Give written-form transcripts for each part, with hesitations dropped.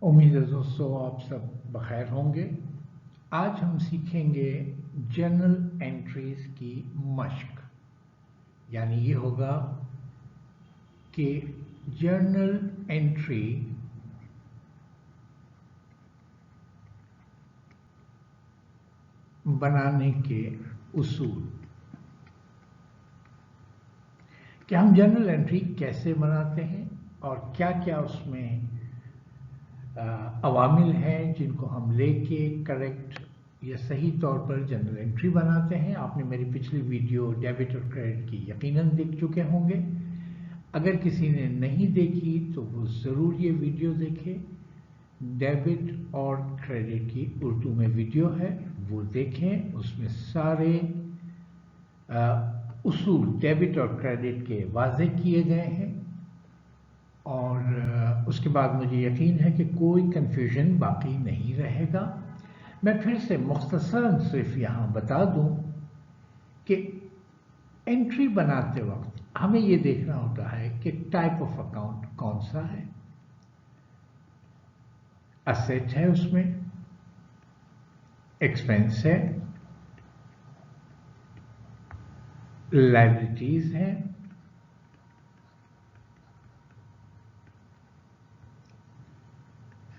उम्मीद है दोस्तों आप सब बखैर होंगे। आज हम सीखेंगे जर्नल एंट्रीज की मश्क। यानी ये होगा कि जर्नल एंट्री बनाने के उसूल। कि हम जर्नल एंट्री कैसे बनाते हैं और क्या क्या उसमें अवामिल हैं जिनको हम लेके करेक्ट या सही तौर पर जर्नल एंट्री बनाते हैं। आपने मेरी पिछली वीडियो डेबिट और क्रेडिट की यकीनन देख चुके होंगे। अगर किसी ने नहीं देखी तो वो ज़रूर ये वीडियो देखे। डेबिट और क्रेडिट की उर्दू में वीडियो है, वो देखें। उसमें सारे उसूल डेबिट और क्रेडिट के वाज़े किए गए हैं और उसके बाद मुझे यकीन है कि कोई कन्फ्यूजन बाकी नहीं रहेगा। मैं फिर से मुख्तसरन सिर्फ यहाँ बता दूँ कि एंट्री बनाते वक्त हमें ये देखना होता है कि टाइप ऑफ अकाउंट कौन सा है। असेट है, उसमें एक्सपेंस है, लायबिलिटीज है,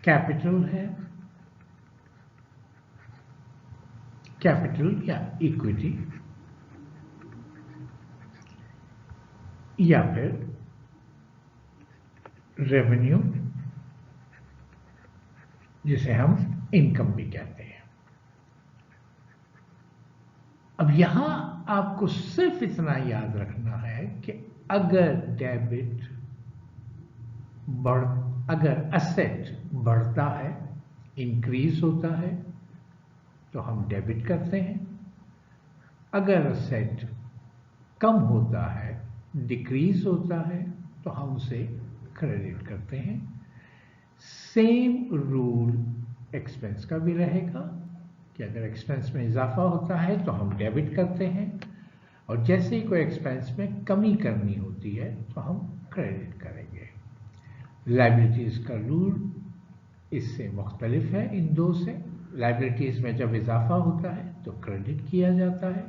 कैपिटल है, कैपिटल या इक्विटी, या फिर रेवेन्यू जिसे हम इनकम भी कहते हैं। अब यहां आपको सिर्फ इतना याद रखना है कि अगर डेबिट अगर असेट बढ़ता है, इंक्रीज होता है, तो हम डेबिट करते हैं। अगर असेट कम होता है, डिक्रीज होता है, तो हम उसे क्रेडिट करते हैं। सेम रूल एक्सपेंस का भी रहेगा कि अगर एक्सपेंस में इजाफा होता है तो हम डेबिट करते हैं, और जैसे ही कोई एक्सपेंस में कमी करनी होती है तो हम क्रेडिट करेंगे। लायबिलिटीज का रूल इससे मुख्तलिफ है इन दो से। लायबिलिटीज में जब इजाफा होता है तो क्रेडिट किया जाता है,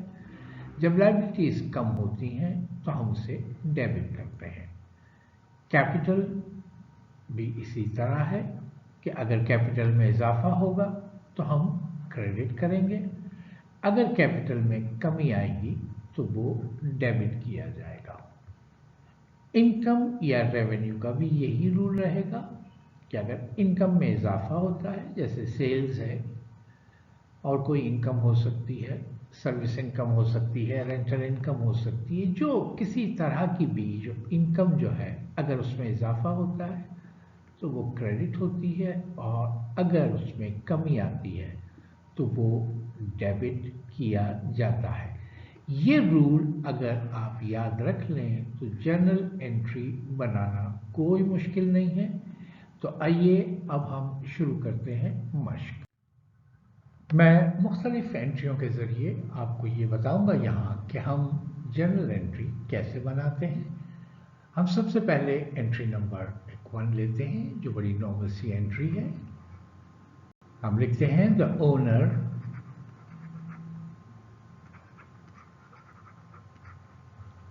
जब लायबिलिटीज कम होती हैं तो हम उसे डेबिट करते हैं। कैपिटल भी इसी तरह है कि अगर कैपिटल में इजाफा होगा तो हम क्रेडिट करेंगे, अगर कैपिटल में कमी आएगी तो वो डेबिट किया जाएगा। इनकम या रेवेन्यू का भी यही रूल रहेगा कि अगर इनकम में इजाफा होता है, जैसे सेल्स है और कोई इनकम हो सकती है, सर्विस इनकम हो सकती है, रेंटल इनकम हो सकती है, जो किसी तरह की भी जो इनकम जो है अगर उसमें इजाफा होता है तो वो क्रेडिट होती है, और अगर उसमें कमी आती है तो वो डेबिट किया जाता है। ये रूल अगर आप याद रख लें तो जर्नल एंट्री बनाना कोई मुश्किल नहीं है। तो आइए अब हम शुरू करते हैं मश्क। मैं मुख्तलिफ एंट्रियों के ज़रिए आपको ये बताऊंगा यहाँ कि हम जर्नल एंट्री कैसे बनाते हैं। हम सबसे पहले एंट्री नंबर 1 लेते हैं, जो बड़ी नॉर्मल सी एंट्री है। हम लिखते हैं द ओनर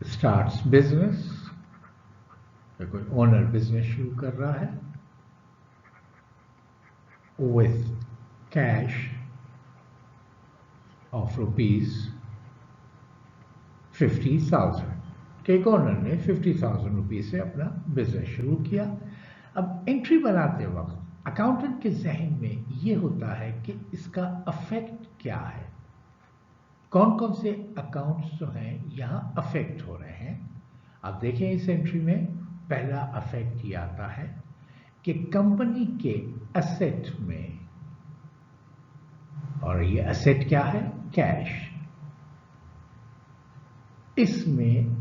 स्टार्ट्स बिजनेस। कोई ओनर बिजनेस शुरू कर रहा है विथ कैश ऑफ ₹50,000। एक ओनर ने 50,000 रुपीज़ से अपना बिजनेस शुरू किया। अब एंट्री बनाते वक्त अकाउंटेंट के जहन में ये होता है कि इसका अफेक्ट क्या है, कौन कौन से अकाउंट्स जो हैं यहाँ अफेक्ट हो रहे हैं। आप देखें इस एंट्री में पहला अफेक्ट ये आता है कि कंपनी के असेट में, और ये असेट क्या है, कैश, इसमें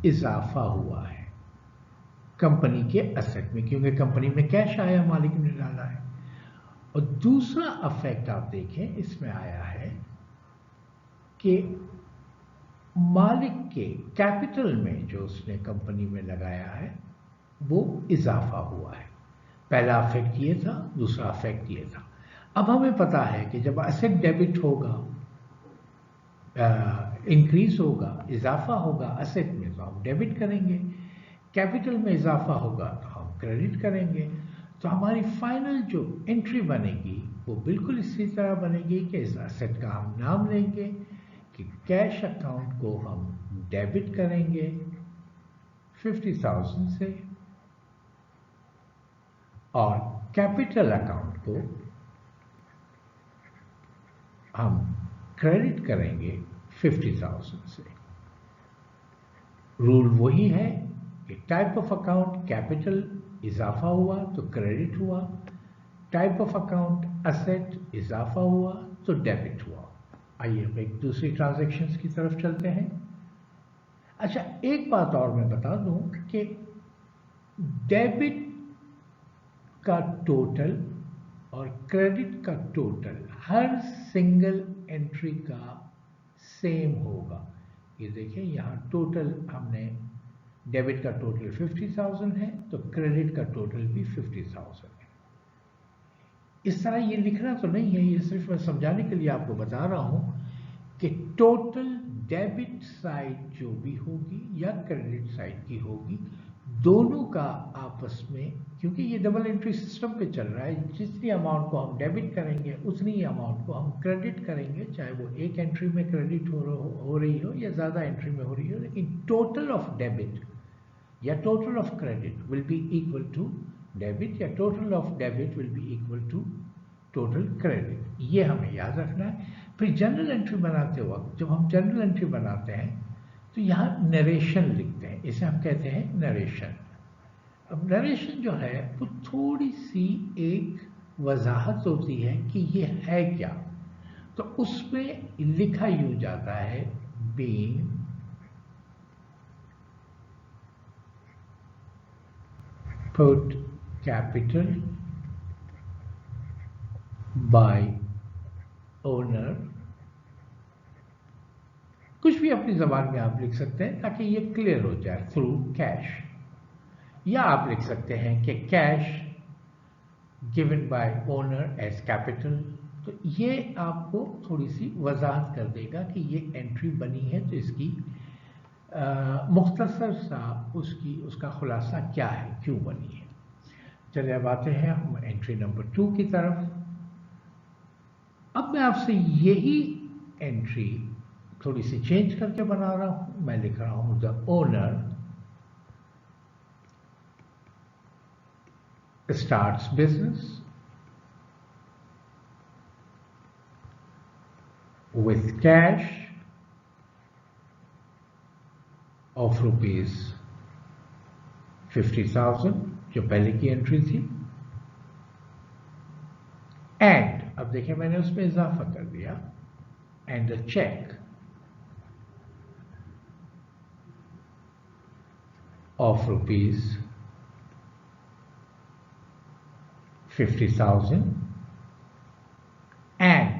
इजाफा हुआ है कंपनी के असेट में, क्योंकि कंपनी में कैश आया, मालिक ने डाला है। और दूसरा अफेक्ट आप देखें इसमें आया है कि मालिक के कैपिटल में जो उसने कंपनी में लगाया है वो इजाफा हुआ है। पहला अफेक्ट ये था, दूसरा अफेक्ट ये था। अब हमें पता है कि जब एसेट डेबिट होगा, इंक्रीज होगा, इजाफा होगा एसेट में तो हम डेबिट करेंगे, कैपिटल में इजाफा होगा तो हम क्रेडिट करेंगे। तो हमारी फाइनल जो एंट्री बनेगी वो बिल्कुल इसी तरह बनेगी कि इस एसेट का हम नाम लेंगे कि कैश अकाउंट को हम डेबिट करेंगे 50,000 से और कैपिटल अकाउंट को हम क्रेडिट करेंगे 50,000 से। रूल वही है कि टाइप ऑफ अकाउंट कैपिटल इजाफा हुआ तो क्रेडिट हुआ, टाइप ऑफ अकाउंट एसेट इजाफा हुआ तो डेबिट हुआ। आइए अब एक दूसरी ट्रांजैक्शंस की तरफ चलते हैं। अच्छा, एक बात और मैं बता दूं कि डेबिट का टोटल और क्रेडिट का टोटल हर सिंगल एंट्री का सेम होगा। ये देखिए यहाँ टोटल हमने डेबिट का टोटल 50,000 है तो क्रेडिट का टोटल भी 50,000 है। इस तरह ये लिखना तो नहीं है, ये सिर्फ मैं समझाने के लिए आपको बता रहा हूं कि टोटल डेबिट साइड जो भी होगी या क्रेडिट साइड की होगी, दोनों का आपस में, क्योंकि ये डबल एंट्री सिस्टम पे चल रहा है, जितनी अमाउंट को हम डेबिट करेंगे उतनी ही अमाउंट को हम क्रेडिट करेंगे, चाहे वो एक एंट्री में क्रेडिट हो रही हो या ज़्यादा एंट्री में हो रही हो, लेकिन टोटल ऑफ डेबिट या total of credit will be equal to debit या total of debit will be equal to total credit. ये हमें याद रखना है। फिर जनरल एंट्री बनाते वक्त जब हम जनरल एंट्री बनाते हैं तो यहाँ नरेशन लिखते हैं, इसे हम कहते हैं नरेशन। अब नरेशन जो है वो थोड़ी सी एक वजाहत होती है कि ये है क्या, तो उसमें लिखा यूं जाता है being put capital by owner, कुछ भी अपनी जबान में आप लिख सकते हैं ताकि ये क्लियर हो जाए, थ्रू कैश, या आप लिख सकते हैं कि cash given by owner as capital. तो ये आपको थोड़ी सी वजाहत कर देगा कि ये एंट्री बनी है तो इसकी मुख्तसर सा उसका खुलासा क्या है, क्यों बनी है। चलिए अब आते हैं हम एंट्री नंबर 2 की तरफ। अब मैं आपसे यही एंट्री थोड़ी सी चेंज करके बना रहा हूं। मैं लिख रहा हूं the owner starts business with cash of rupees 50,000, जो पहले की एंट्री थी, एंड अब देखिए मैंने उसमें इजाफा कर दिया, and a cheque of rupees 50,000 and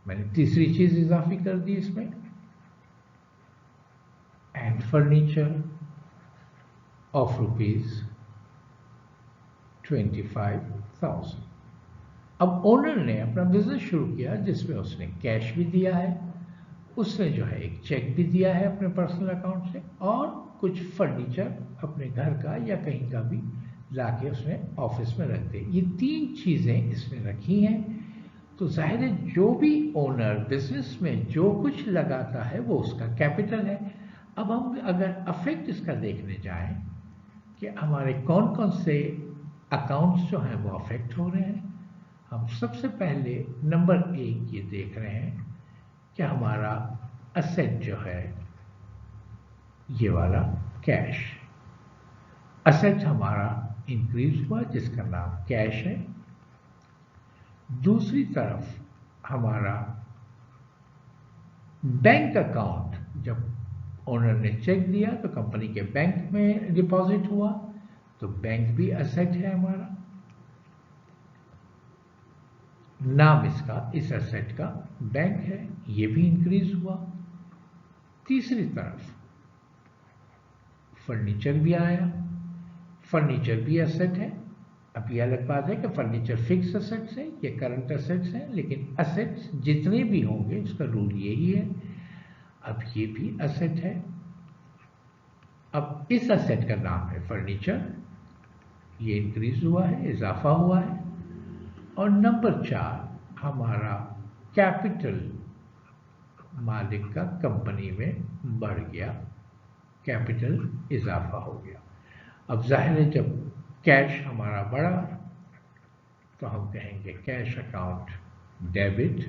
मैंने तीसरी चीज इजाफी कर दी इसमें, एंड फर्नीचर ऑफ रुपीज 25,000। अब ओनर ने अपना बिजनेस शुरू किया जिसमें उसने कैश भी दिया है, उसने जो है एक चेक भी दिया है अपने पर्सनल अकाउंट से, और कुछ फर्नीचर अपने घर का या कहीं का भी लाके उसने ऑफिस में रख दे। ये 3 चीजें इसने रखी हैं। तो जाहिर है जो भी ओनर बिजनेस में जो कुछ लगाता है वो उसका कैपिटल है। अब हम अगर अफेक्ट इसका देखने जाएं कि हमारे कौन कौन से अकाउंट्स जो हैं वो अफेक्ट हो रहे हैं, हम सबसे पहले नंबर 1 ये देख रहे हैं कि हमारा असेट जो है ये वाला कैश असेट हमारा इंक्रीज हुआ जिसका नाम कैश है। दूसरी तरफ हमारा बैंक अकाउंट, जब ओनर ने चेक दिया तो कंपनी के बैंक में डिपॉजिट हुआ, तो बैंक भी असेट है हमारा, नाम इसका इस एसेट का बैंक है, ये भी इंक्रीज हुआ। तीसरी तरफ फर्नीचर भी आया, फर्नीचर भी एसेट है। अब ये अलग बात है कि फर्नीचर फिक्स एसेट्स है, ये करंट एसेट्स हैं, लेकिन एसेट्स जितने भी होंगे इसका रूल यही है। अब ये भी एसेट है। अब इस एसेट का नाम है फर्नीचर, ये इंक्रीज हुआ है, इजाफा हुआ है। और नंबर 4 हमारा कैपिटल मालिक का कंपनी में बढ़ गया, कैपिटल इजाफा हो गया। अब जाहिर है जब कैश हमारा बढ़ा तो हम कहेंगे कैश अकाउंट डेबिट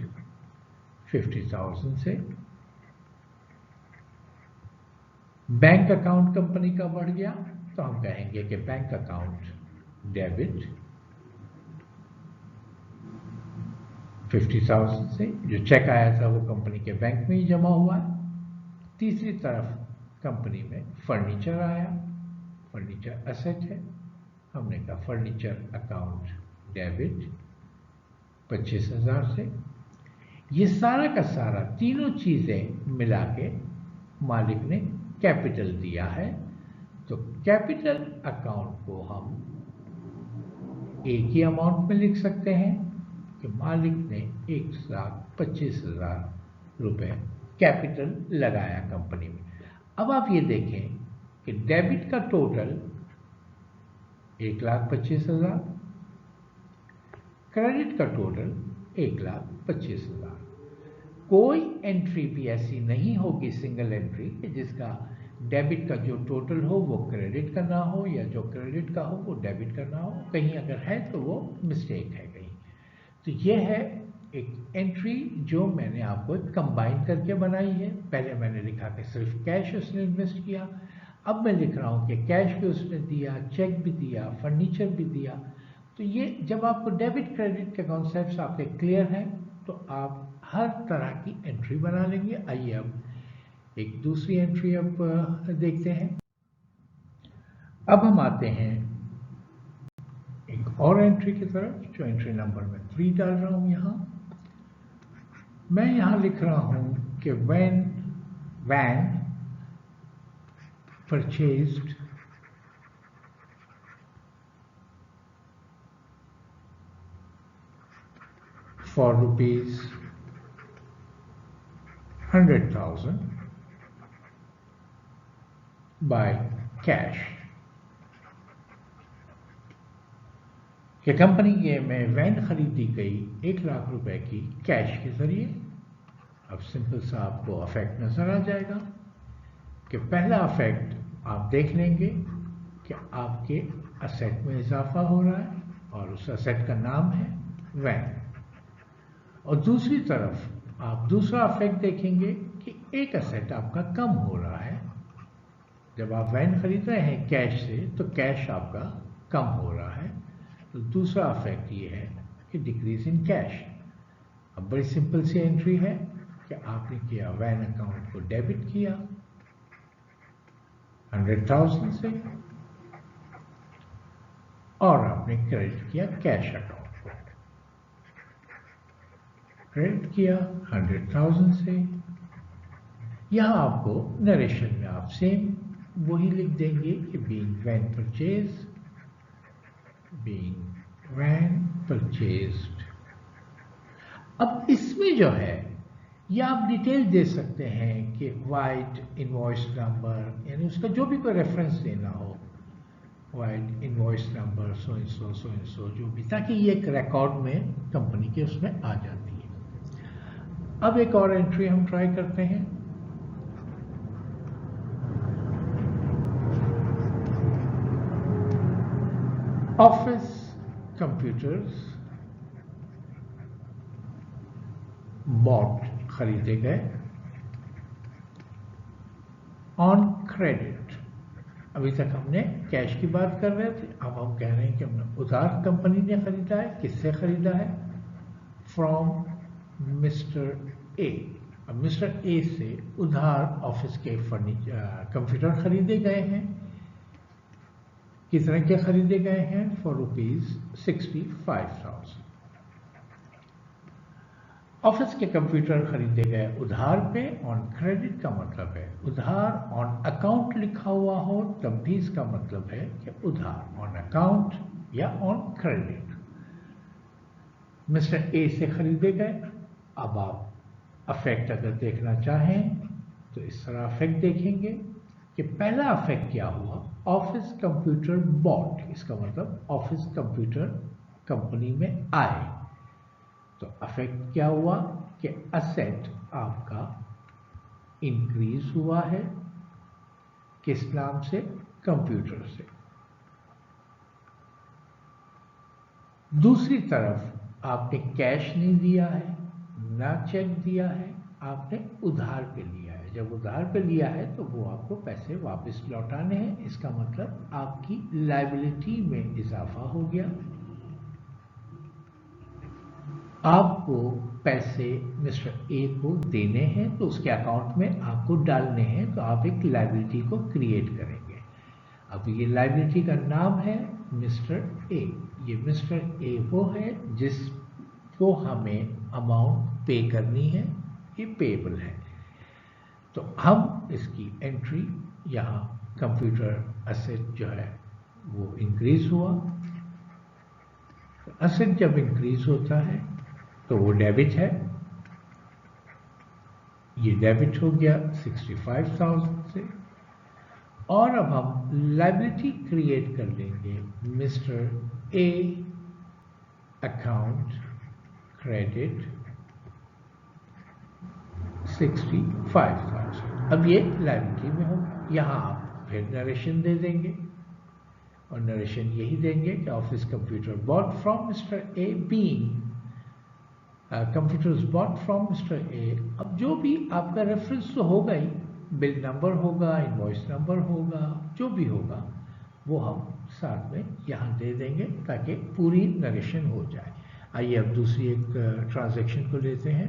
50,000 से। बैंक अकाउंट कंपनी का बढ़ गया तो हम कहेंगे कि बैंक अकाउंट डेबिट 50,000 से। जो चेक आया था वो कंपनी के बैंक में ही जमा हुआ है। तीसरी तरफ कंपनी में फर्नीचर आया, फर्नीचर एसेट है, हमने कहा फर्नीचर अकाउंट डेबिट 25,000 से। ये सारा का सारा तीनों चीजें मिला के मालिक ने कैपिटल दिया है। तो कैपिटल अकाउंट को हम एक ही अमाउंट में लिख सकते हैं कि मालिक ने 1,25,000 रुपए कैपिटल लगाया कंपनी में। अब आप ये देखें कि डेबिट का टोटल 1,25,000, क्रेडिट का टोटल 1,25,000। कोई एंट्री भी ऐसी नहीं होगी सिंगल एंट्री कि जिसका डेबिट का जो टोटल हो वो क्रेडिट का ना हो या जो क्रेडिट का हो वो डेबिट का ना हो। कहीं अगर है तो वो मिस्टेक है कहीं। तो ये है एक एंट्री जो मैंने आपको कंबाइन करके बनाई है। पहले मैंने लिखा कि सिर्फ कैश उसने इन्वेस्ट किया, अब मैं लिख रहा हूँ कि कैश भी उसने दिया, चेक भी दिया, फर्नीचर भी दिया। तो ये जब आपको डेबिट क्रेडिट के कॉन्सेप्ट्स आपके क्लियर हैं तो आप हर तरह की एंट्री बना लेंगे। आइए अब एक दूसरी एंट्री अब देखते हैं। अब हम आते हैं एक और एंट्री की तरफ, जो एंट्री नंबर मैं 3 डाल रहा हूं। मैं यहां लिख रहा हूं कि when van purchased for rupees 100,000 by cash, कि कंपनी के में वैन खरीदी गई 1,00,000 रुपए की कैश के जरिए। अब सिंपल सा आपको अफेक्ट नजर आ जाएगा कि पहला अफेक्ट आप देख लेंगे कि आपके असेट में इजाफा हो रहा है और उस असेट का नाम है वैन। और दूसरी तरफ आप दूसरा अफेक्ट देखेंगे कि एक असेट आपका कम हो रहा है। जब आप वैन खरीद रहे हैं कैश से तो कैश आपका कम हो रहा है। तो दूसरा अफेक्ट ये है कि डिक्रीज इन कैश। अब बड़ी सिंपल सी एंट्री है कि आपने किया वैन अकाउंट को डेबिट किया 100,000 से और आपने क्रेडिट किया कैश अकाउंट को, क्रेडिट किया 100,000 से। यहां आपको नरेशन में आप सेम वही लिख देंगे कि being van purchase, being van purchased. अब इसमें जो है ये आप डिटेल दे सकते हैं कि वाइड इनवॉइस नंबर, यानी उसका जो भी कोई रेफरेंस देना हो, wide invoice number so and so जो भी, ताकि ये एक रिकॉर्ड में कंपनी के उसमें आ जाती है। अब एक और एंट्री हम ट्राई करते हैं। ऑफिस कंप्यूटर्स बॉट खरीदे गए ऑन क्रेडिट। अभी तक हमने कैश की बात कर रहे थे, अब हम कह रहे हैं कि हमने उधार कंपनी ने खरीदा है। किससे खरीदा है? From mister A. अब मिस्टर ए से उधार ऑफिस के फर्नीचर कंप्यूटर खरीदे गए हैं। कितने के खरीदे गए हैं? For rupees 65,000। ऑफिस के कंप्यूटर खरीदे गए उधार पे, ऑन क्रेडिट का मतलब है उधार, ऑन अकाउंट लिखा हुआ हो तब भी इसका मतलब है कि उधार, ऑन अकाउंट या ऑन क्रेडिट। मिस्टर ए से खरीदे गए। अब आप अफेक्ट अगर देखना चाहें तो इस तरह अफेक्ट देखेंगे कि पहला अफेक्ट क्या हुआ, ऑफिस कंप्यूटर बॉट, इसका मतलब ऑफिस कंप्यूटर कंपनी में आए। तो अफेक्ट क्या हुआ कि असेट आपका इंक्रीज हुआ है, किस नाम से, कंप्यूटर से। दूसरी तरफ आपने कैश नहीं दिया है, ना चेक दिया है, आपने उधार पे लिया है। जब उधार पे लिया है तो वो आपको पैसे वापस लौटाने हैं, इसका मतलब आपकी लायबिलिटी में इजाफा हो गया। आपको पैसे मिस्टर ए को देने हैं तो उसके अकाउंट में आपको डालने हैं, तो आप एक लायबिलिटी को क्रिएट करेंगे। अब ये लायबिलिटी का नाम है मिस्टर ए। ये मिस्टर ए वो है जिसको हमें अमाउंट पे करनी है, ये पेएबल है। तो हम इसकी एंट्री यहाँ कंप्यूटर असेट जो है वो इंक्रीज हुआ। तो असेट जब इंक्रीज होता है तो वो डेबिट है, ये डेबिट हो गया 65,000 से। और अब हम लायबिलिटी क्रिएट कर लेंगे मिस्टर ए अकाउंट क्रेडिट 65,000। अब ये लायबिलिटी में हो। यहाँ आप फिर नरेशन दे देंगे और नरेशन यही देंगे कि office computer bought from mister a being computers bought from mister A. अब जो भी आपका रेफरेंस तो होगा ही, बिल नंबर होगा, इनवॉइस नंबर होगा, जो भी होगा वो हम साथ में यहाँ दे देंगे ताकि पूरी नरेशन हो जाए। आइए अब दूसरी एक ट्रांजैक्शन को लेते हैं।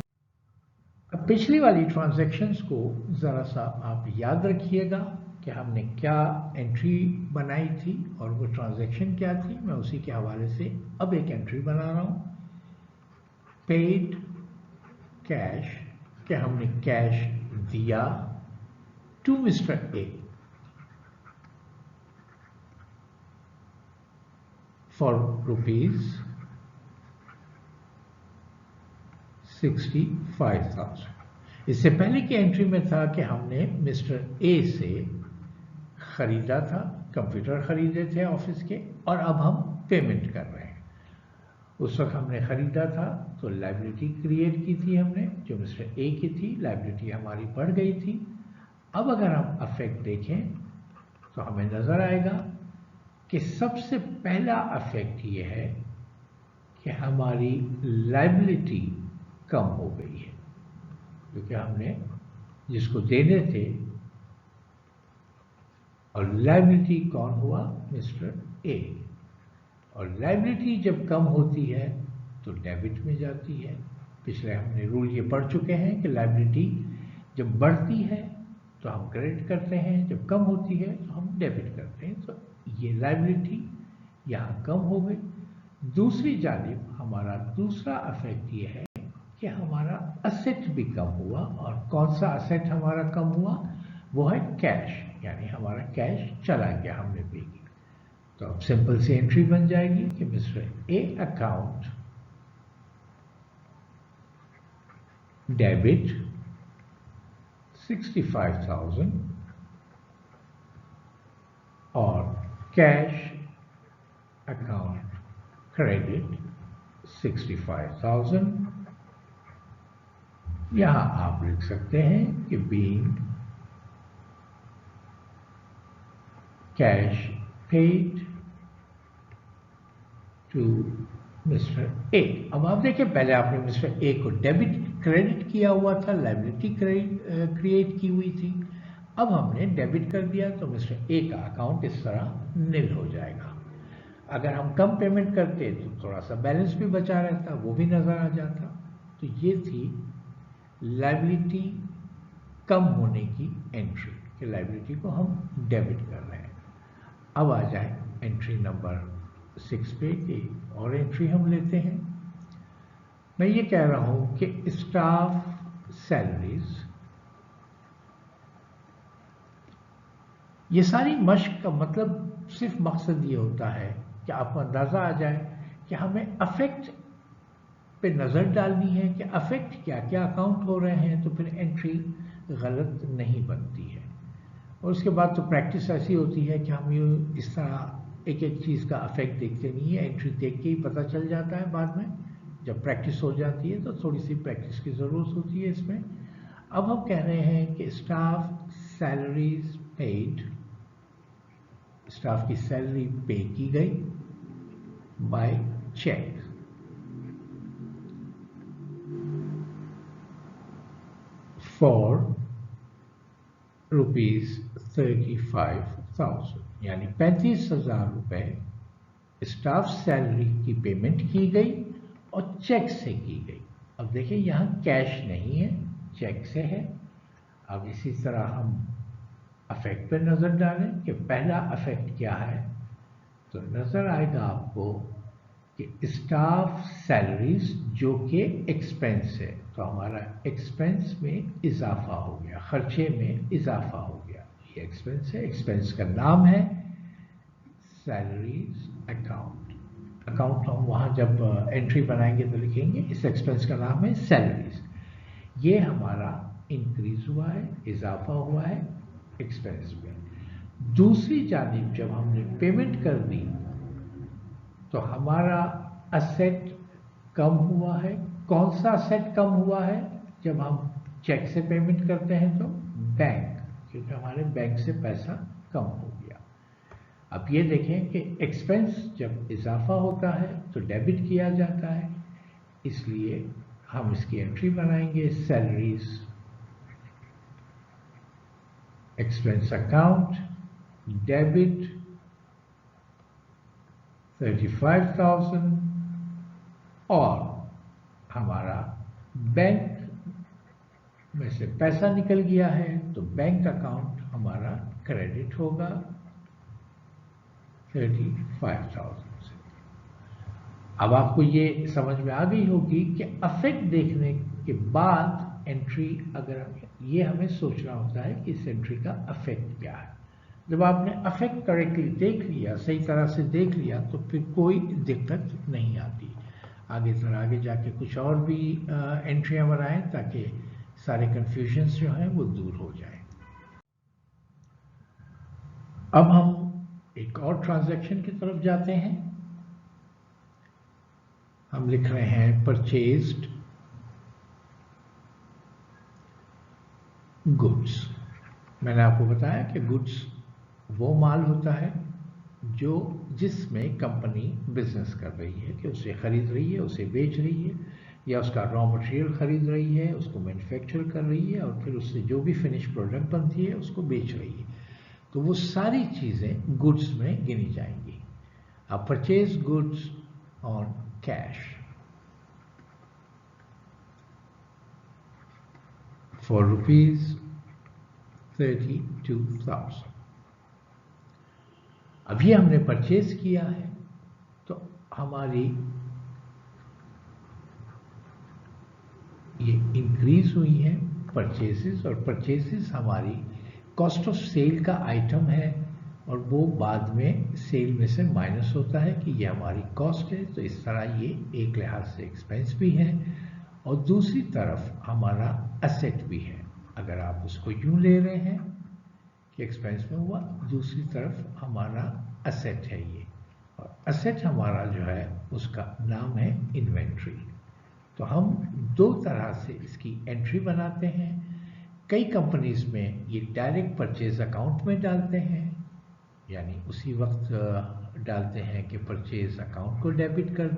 अब पिछली वाली ट्रांजैक्शंस को ज़रा सा आप याद रखिएगा कि हमने क्या एंट्री बनाई थी और वो ट्रांजैक्शन क्या थी। मैं उसी के हवाले से अब एक एंट्री बना रहा हूँ, पेड कैश, कि हमने कैश दिया to mister A for rupees 65,000। इससे पहले की एंट्री में था कि हमने मिस्टर ए से खरीदा था, कंप्यूटर खरीदे थे ऑफिस के, और अब हम पेमेंट कर रहे हैं। उस वक्त हमने खरीदा था तो लायबिलिटी क्रिएट की थी हमने, जो मिस्टर ए की थी, लायबिलिटी हमारी बढ़ गई थी। अब अगर हम अफेक्ट देखें तो हमें नजर आएगा कि सबसे पहला अफेक्ट ये है कि हमारी लायबिलिटी कम हो गई है, क्योंकि हमने जिसको देने थे, और लायबिलिटी कौन हुआ, मिस्टर ए। और लायबिलिटी जब कम होती है तो डेबिट में जाती है। पिछले हमने रूल ये पढ़ चुके हैं कि लायबिलिटी जब बढ़ती है तो हम क्रेडिट करते हैं, जब कम होती है तो हम डेबिट करते हैं। तो ये लायबिलिटी यहाँ कम हो गई। दूसरी जानिब हमारा दूसरा अफेक्ट ये है कि हमारा असेट भी कम हुआ। और कौन सा असेट हमारा कम हुआ, वो है कैश, यानी हमारा कैश चला गया, हमने पे किया। तो अब सिंपल सी एंट्री बन जाएगी कि मिस्टर ए अकाउंट डेबिट 65,000 और कैश अकाउंट क्रेडिट 65,000। यहां आप लिख सकते हैं कि being cash paid to mister A. अब आप देखिए, पहले आपने मिस्टर ए को डेबिट क्रेडिट किया हुआ था, लायबिलिटी क्रिएट की हुई थी। अब हमने डेबिट कर दिया तो मिस्टर ए का अकाउंट इस तरह निल हो जाएगा। अगर हम कम पेमेंट करते तो थोड़ा सा बैलेंस भी बचा रहता, वो भी नजर आ जाता। तो ये थी लायबिलिटी कम होने की एंट्री, कि लायबिलिटी को हम डेबिट कर रहे हैं। अब आ जाए एंट्री नंबर 6 पे, एक और एंट्री हम लेते हैं, मैं ये कह रहा हूं कि स्टाफ सैलरीज, ये सारी मश्क का मतलब सिर्फ मकसद ये होता है कि आपको अंदाजा आ जाए कि हमें अफेक्ट पे नज़र डालनी है कि अफेक्ट क्या क्या अकाउंट हो रहे हैं, तो फिर एंट्री गलत नहीं बनती है। और उसके बाद तो प्रैक्टिस ऐसी होती है कि हम ये इस तरह एक एक चीज़ का अफेक्ट देखते नहीं है, एंट्री देख के ही पता चल जाता है। बाद में जब प्रैक्टिस हो जाती है तो थोड़ी सी प्रैक्टिस की ज़रूरत होती है इसमें। अब हम कह रहे हैं कि स्टाफ सैलरीज पेड, स्टाफ की सैलरी पे की गई बाय चेक फॉर ₹35,000, यानी 35,000 रुपये स्टाफ सैलरी की पेमेंट की गई और चेक से की गई। अब देखिए यहाँ कैश नहीं है, चेक से है। अब इसी तरह हम अफेक्ट पर नज़र डालें कि पहला अफेक्ट क्या है, तो नज़र आएगा आपको कि स्टाफ सैलरीज जो कि एक्सपेंस है, तो हमारा एक्सपेंस में इजाफा हो गया, खर्चे में इजाफा हो गया। ये एक्सपेंस है, एक्सपेंस का नाम है सैलरीज अकाउंट। अकाउंट हम वहाँ जब एंट्री बनाएंगे तो लिखेंगे इस एक्सपेंस का नाम है सैलरीज। ये हमारा इंक्रीज हुआ है, इजाफा हुआ है एक्सपेंस में। दूसरी जानिब जब हमने पेमेंट कर दी तो हमारा असेट कम हुआ है। कौन सा असेट कम हुआ है? जब हम चेक से पेमेंट करते हैं तो बैंक, क्योंकि हमारे बैंक से पैसा कम हो गया। अब ये देखें कि एक्सपेंस जब इजाफा होता है तो डेबिट किया जाता है, इसलिए हम इसकी एंट्री बनाएंगे सैलरीज एक्सपेंस अकाउंट डेबिट 35,000 और हमारा बैंक में से पैसा निकल गया है तो बैंक अकाउंट हमारा क्रेडिट होगा 35,000 से। अब आपको ये समझ में आ गई होगी कि अफेक्ट देखने के बाद एंट्री, अगर ये हमें सोचना होता है कि इस एंट्री का अफेक्ट क्या है। जब आपने अफेक्ट करेक्टली देख लिया, सही तरह से देख लिया, तो फिर कोई दिक्कत नहीं आती। आगे जाके कुछ और भी एंट्रियां बनाएं ताकि सारे कंफ्यूजन्स जो हैं वो दूर हो जाएं। अब हम एक और ट्रांजैक्शन की तरफ जाते हैं। हम लिख रहे हैं परचेज्ड गुड्स। मैंने आपको बताया कि गुड्स वो माल होता है जो जिसमें कंपनी बिजनेस कर रही है, कि उसे खरीद रही है, उसे बेच रही है, या उसका रॉ मटेरियल खरीद रही है, उसको मैन्युफैक्चर कर रही है और फिर उससे जो भी फिनिश प्रोडक्ट बनती है उसको बेच रही है। तो वो सारी चीज़ें गुड्स में गिनी जाएंगी। अब purchase goods on cash for ₹32,000। अभी हमने परचेज किया है तो हमारी ये इंक्रीज हुई है परचेसेस, और परचेसेस हमारी कॉस्ट ऑफ सेल का आइटम है और वो बाद में सेल में से माइनस होता है कि ये हमारी कॉस्ट है। तो इस तरह ये एक लिहाज से एक्सपेंस भी है और दूसरी तरफ हमारा असेट भी है। अगर आप उसको यूं ले रहे हैं कि एक्सपेंस में हुआ, दूसरी तरफ हमारा असेट है ये, और असेट हमारा जो है उसका नाम है इन्वेंट्री। तो हम दो तरह से इसकी एंट्री बनाते हैं। कई कंपनीज में ये डायरेक्ट परचेज अकाउंट में डालते हैं, यानी उसी वक्त डालते हैं कि परचेज अकाउंट को डेबिट कर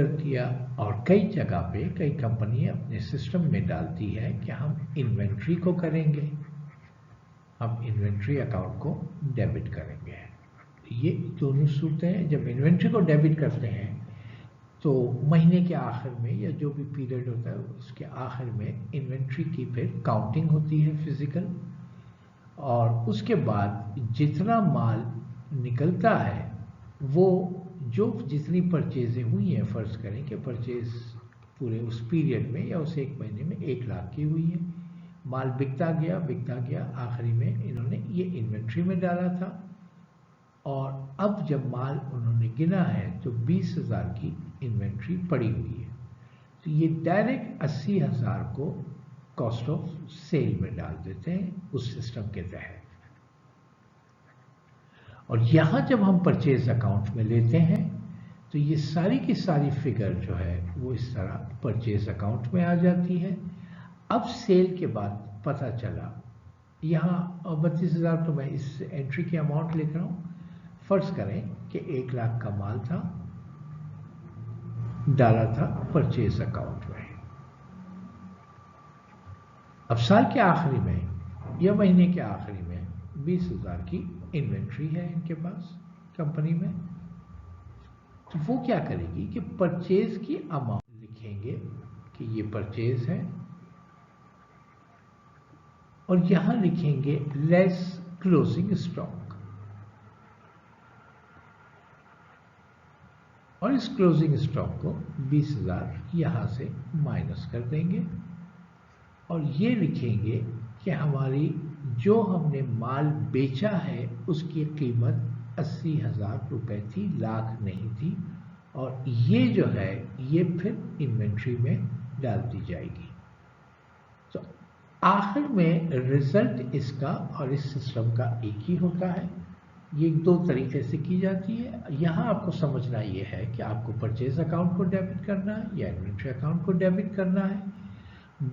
दिया, और कई जगह पे कई कंपनी अपने सिस्टम में डालती है कि हम इन्वेंट्री को करेंगे, हम इन्वेंट्री अकाउंट को डेबिट करेंगे। ये दोनों सूरतें हैं। जब इन्वेंट्री को डेबिट करते हैं तो महीने के आखिर में या जो भी पीरियड होता है उसके आखिर में इन्वेंट्री की फिर काउंटिंग होती है फिजिकल, और उसके बाद जितना माल निकलता है वो जो जितनी परचेजें हुई हैं, फ़र्ज़ करें कि परचेज पूरे उस पीरियड में या उस एक महीने में 1 लाख की हुई है, माल बिकता गया, आखिरी में इन्होंने ये इन्वेंट्री में डाला था और अब जब माल उन्होंने गिना है तो 20,000 की इन्वेंट्री पड़ी हुई है, तो ये डायरेक्ट 80,000 को कॉस्ट ऑफ सेल में डाल देते हैं उस सिस्टम के तहत। और यहाँ जब हम परचेज अकाउंट में लेते हैं तो ये सारी की सारी फिगर जो है वो इस तरह परचेज अकाउंट में आ जाती है। अब सेल के बाद पता चला, यहाँ 32,000 तो मैं इस एंट्री की अमाउंट लिख रहा हूँ। फर्ज करें कि 1 लाख का माल था, डाला था परचेज अकाउंट में। अब साल के आखिरी में या महीने के आखिरी में 20,000 की इन्वेंट्री है इनके पास कंपनी में, तो वो क्या करेगी कि परचेज की अमाउंट लिखेंगे कि ये परचेज है और यहां लिखेंगे लेस क्लोजिंग स्टॉक, और इस क्लोजिंग स्टॉक को 20,000 यहां से माइनस कर देंगे और ये लिखेंगे कि हमारी जो हमने माल बेचा है उसकी कीमत 80,000 रुपये थी, लाख नहीं थी, और ये जो है ये फिर इन्वेंट्री में डाल दी जाएगी। तो आखिर में रिजल्ट इसका और इस सिस्टम का एक ही होता है। ये 2 तरीके से की जाती है। यहाँ आपको समझना ये है कि आपको परचेज अकाउंट को डेबिट करना है या इन्वेंट्री अकाउंट को डेबिट करना है।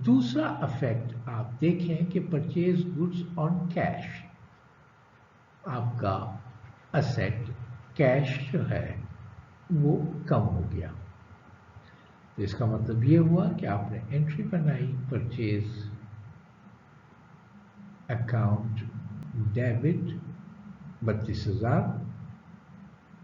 दूसरा इफेक्ट आप देखें कि परचेज गुड्स ऑन कैश, आपका असेट कैश जो है वो कम हो गया। तो इसका मतलब ये हुआ कि आपने एंट्री बनाई परचेज अकाउंट डेबिट 32,000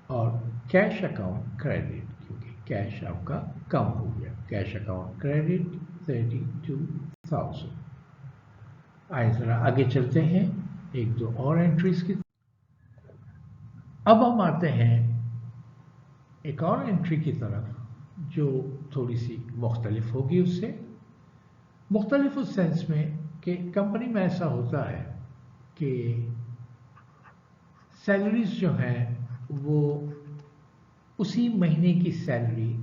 और कैश अकाउंट क्रेडिट, क्योंकि कैश आपका कम हो गया, कैश अकाउंट क्रेडिट 32,000। आइए जरा आगे चलते हैं 1-2 और एंट्रीज की। अब हम आते हैं एक और एंट्री की तरफ जो थोड़ी सी मुख्तलिफ होगी उससे। मुख्तलिफ उस सेंस में कि कंपनी में ऐसा होता है कि सैलरीज जो हैं वो उसी महीने की सैलरी,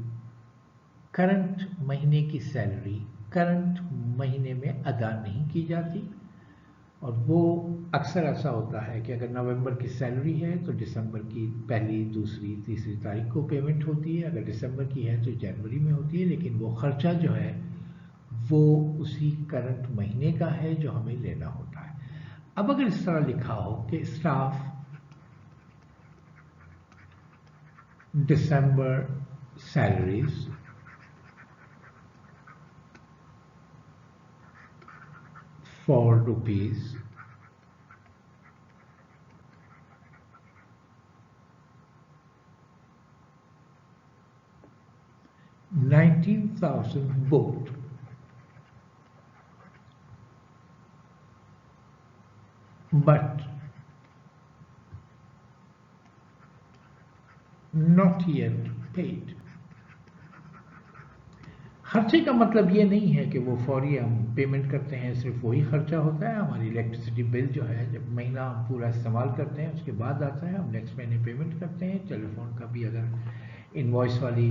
करंट महीने की सैलरी करंट महीने में अदा नहीं की जाती, और वो अक्सर ऐसा होता है कि अगर नवंबर की सैलरी है तो दिसंबर की पहली, दूसरी, तीसरी तारीख को पेमेंट होती है, अगर दिसंबर की है तो जनवरी में होती है, लेकिन वो खर्चा जो है वो उसी करंट महीने का है जो हमें लेना होता है। अब अगर इस तरह लिखा हो कि staff December salaries for rupees 19,000 booked, but not yet paid। खर्चे का मतलब ये नहीं है कि वो फौरी हम पेमेंट करते हैं, सिर्फ वही खर्चा होता है। हमारी इलेक्ट्रिसिटी बिल जो है जब महीना हम पूरा इस्तेमाल करते हैं उसके बाद आता है, हम नेक्स्ट महीने पेमेंट करते हैं। टेलीफोन का भी अगर इनवॉइस वाली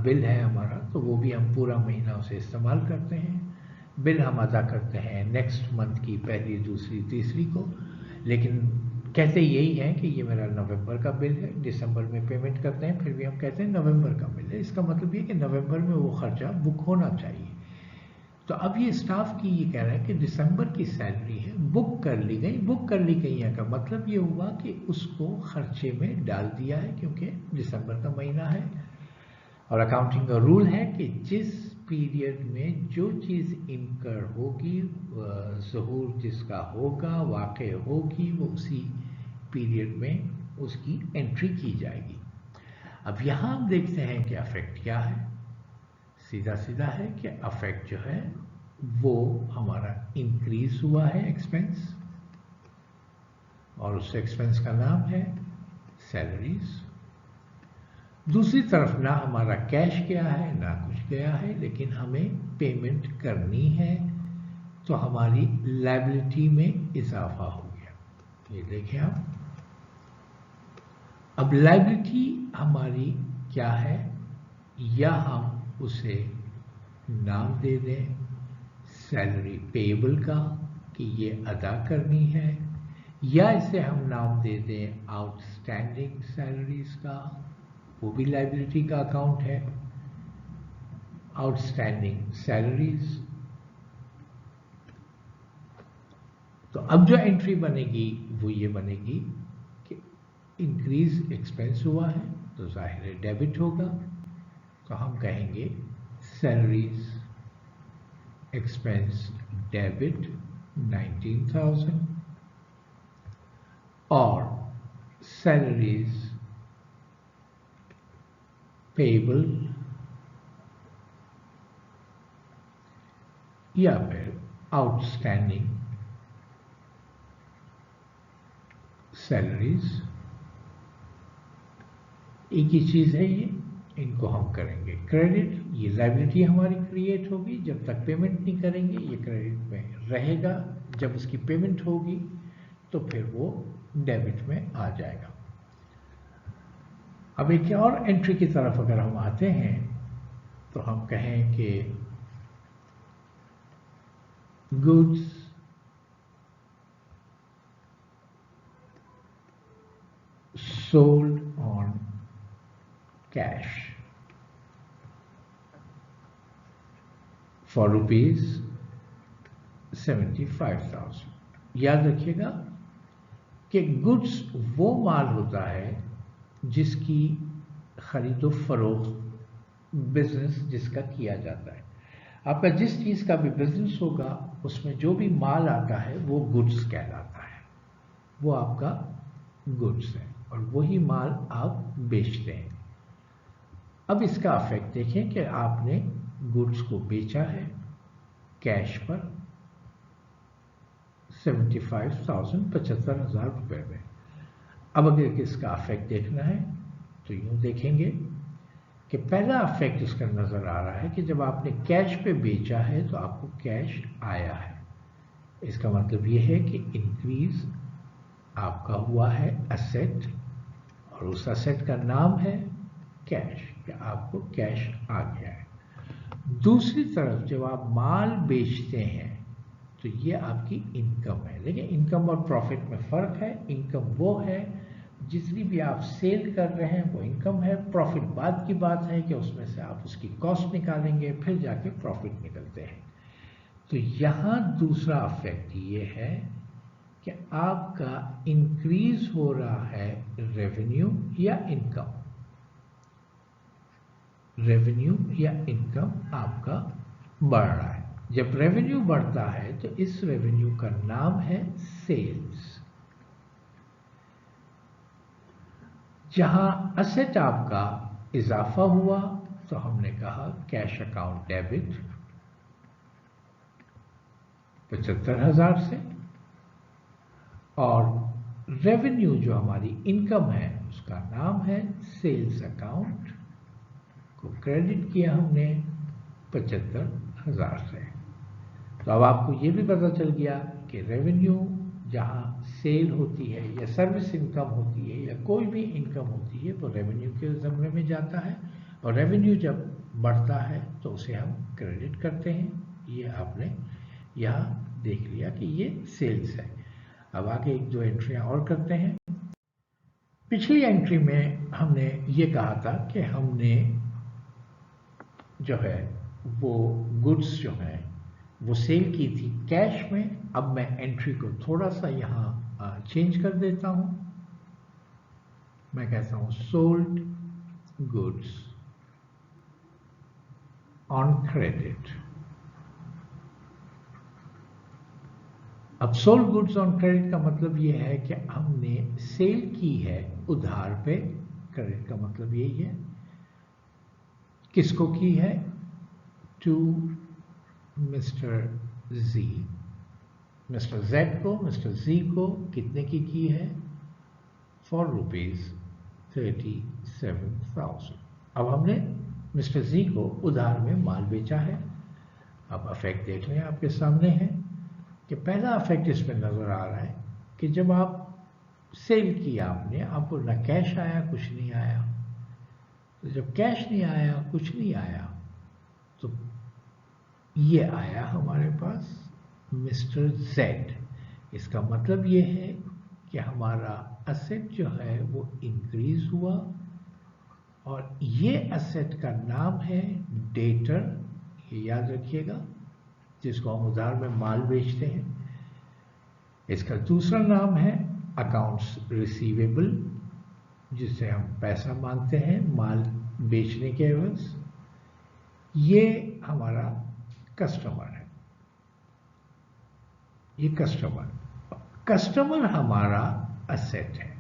बिल है हमारा तो वो भी हम पूरा महीना उसे इस्तेमाल करते हैं। बिल हम अदा करते हैं नेक्स्ट मंथ की पहली, दूसरी, तीसरी को, लेकिन कहते यही है कि ये मेरा नवंबर का बिल है। दिसंबर में पेमेंट करते हैं फिर भी हम कहते हैं नवंबर का बिल है। इसका मतलब ये कि नवंबर में वो खर्चा बुक होना चाहिए। तो अब ये स्टाफ की ये कह रहा है कि दिसंबर की सैलरी है, बुक कर ली गई। बुक कर ली गई है का मतलब ये हुआ कि उसको खर्चे में डाल दिया है, क्योंकि दिसंबर का महीना है और अकाउंटिंग का रूल है कि जिस पीरियड में जो चीज़ इनकर होगी, ज़हूर जिसका होगा, वाक़ होगी, वो उसी पीरियड में उसकी एंट्री की जाएगी। अब यहाँ हम देखते हैं कि अफेक्ट क्या है। सीधा सीधा है कि अफेक्ट जो है वो हमारा इंक्रीज हुआ है एक्सपेंस, और उस एक्सपेंस का नाम है सैलरीज। दूसरी तरफ ना हमारा कैश गया है ना कुछ गया है, लेकिन हमें पेमेंट करनी है, तो हमारी लायबिलिटी में इजाफा हो गया। ये देखें आप, अब लायबिलिटी हमारी क्या है, या हम उसे नाम दे दें सैलरी पेएबल का कि ये अदा करनी है, या इसे हम नाम दे दें आउटस्टैंडिंग सैलरीज का, वो भी लायबिलिटी का अकाउंट है, आउटस्टैंडिंग सैलरीज। तो अब जो एंट्री बनेगी वो ये बनेगी कि इंक्रीज एक्सपेंस हुआ है तो जाहिर है डेबिट होगा, तो हम कहेंगे सैलरीज एक्सपेंस डेबिट 19,000 और सैलरीज पेएबल या फिर आउटस्टैंडिंग सैलरीज, एक ही चीज है ये, इनको हम करेंगे क्रेडिट। ये लायबिलिटी हमारी क्रिएट होगी, जब तक पेमेंट नहीं करेंगे ये क्रेडिट में रहेगा, जब उसकी पेमेंट होगी तो फिर वो डेबिट में आ जाएगा। अब एक और एंट्री की तरफ अगर हम आते हैं तो हम कहें कि goods sold on cash for rupees 75,000। याद रखिएगा कि गुड्स वो माल होता है जिसकी खरीदो फरोख्त बिजनेस जिसका किया जाता है। आपका जिस चीज का भी बिजनेस होगा उसमें जो भी माल आता है वो गुड्स कहलाता है, वो आपका गुड्स है और वही माल आप बेचते हैं। अब इसका इफेक्ट देखें कि आपने गुड्स को बेचा है कैश पर 75,000 75,000 रुपए में। अब अगर इसका इफेक्ट देखना है तो यूं देखेंगे कि पहला इफेक्ट इसका नजर आ रहा है कि जब आपने कैश पे बेचा है तो आपको कैश आया है। इसका मतलब यह है कि इंक्रीज आपका हुआ है असेट, और उस असेट का नाम है कैश, कि आपको कैश आ गया है। दूसरी तरफ जब आप माल बेचते हैं तो ये आपकी इनकम है। देखिए इनकम और प्रॉफिट में फर्क है। इनकम वो है जितनी भी आप सेल कर रहे हैं वो इनकम है, प्रॉफिट बाद की बात है कि उसमें से आप उसकी कॉस्ट निकालेंगे फिर जाके प्रॉफिट निकलते हैं। तो यहाँ दूसरा इफेक्ट ये है कि आपका इंक्रीज हो रहा है रेवेन्यू या इनकम, रेवेन्यू या इनकम आपका बढ़ रहा है। जब रेवेन्यू बढ़ता है तो इस रेवेन्यू का नाम है सेल्स। जहां असेट आपका इजाफा हुआ तो हमने कहा कैश अकाउंट डेबिट 75,000 से, और रेवेन्यू जो हमारी इनकम है उसका नाम है सेल्स अकाउंट, को क्रेडिट किया हमने 75,000 से। तो अब आपको ये भी पता चल गया कि रेवेन्यू जहाँ सेल होती है या सर्विस इनकम होती है या कोई भी इनकम होती है वो रेवेन्यू के ज़मरे में जाता है, और रेवेन्यू जब बढ़ता है तो उसे हम क्रेडिट करते हैं। ये आपने यहाँ देख लिया कि ये सेल्स है। अब आगे एक दो एंट्रियाँ और करते हैं। पिछली एंट्री में हमने ये कहा था कि हमने जो है वो गुड्स जो है वो सेल की थी कैश में। अब मैं एंट्री को थोड़ा सा यहाँ चेंज कर देता हूँ, मैं कहता हूँ सोल्ड गुड्स ऑन क्रेडिट। अब सोल्ड गुड्स ऑन क्रेडिट का मतलब ये है कि हमने सेल की है उधार पे, क्रेडिट का मतलब यही है। किसको की है? To mister G, mister Z को, मिस्टर जी को कितने की है? For rupees 37,000। अब हमने मिस्टर जी को उधार में माल बेचा है। अब अफेक्ट देख लें, आपके सामने है कि पहला अफेक्ट इसमें नजर आ रहा है कि जब आप सेल किया आपने, आपको ना कैश आया, कुछ नहीं आया। तो जब कैश नहीं आया, कुछ नहीं आया, तो ये आया हमारे पास मिस्टर जेड। इसका मतलब ये है कि हमारा असेट जो है वो इंक्रीज हुआ, और ये असेट का नाम है डेटर, ये याद रखिएगा, जिसको हम उधार में माल बेचते हैं। इसका दूसरा नाम है अकाउंट्स रिसीवेबल, जिससे हम पैसा मांगते हैं माल बेचने के एवज। ये हमारा कस्टमर है, ये कस्टमर हमारा असेट है।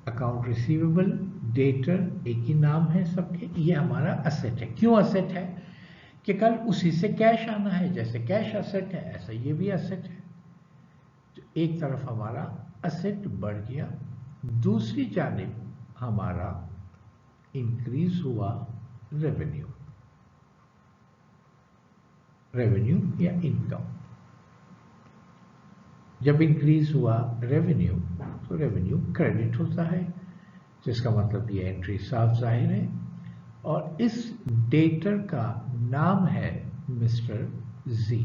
अकाउंट रिसीवेबल, डेटर एक ही नाम है सबके, ये हमारा असेट है। क्यों असेट है? कि कल उसी से कैश आना है, जैसे कैश असेट है ऐसा ये भी असेट है। तो एक तरफ हमारा असेट बढ़ गया, दूसरी जानिब हमारा इंक्रीज हुआ रेवेन्यू या इनकम। जब इंक्रीज हुआ रेवेन्यू, तो रेवेन्यू क्रेडिट होता है, जिसका मतलब ये एंट्री साफ जाहिर है। और इस डेटर का नाम है मिस्टर जी।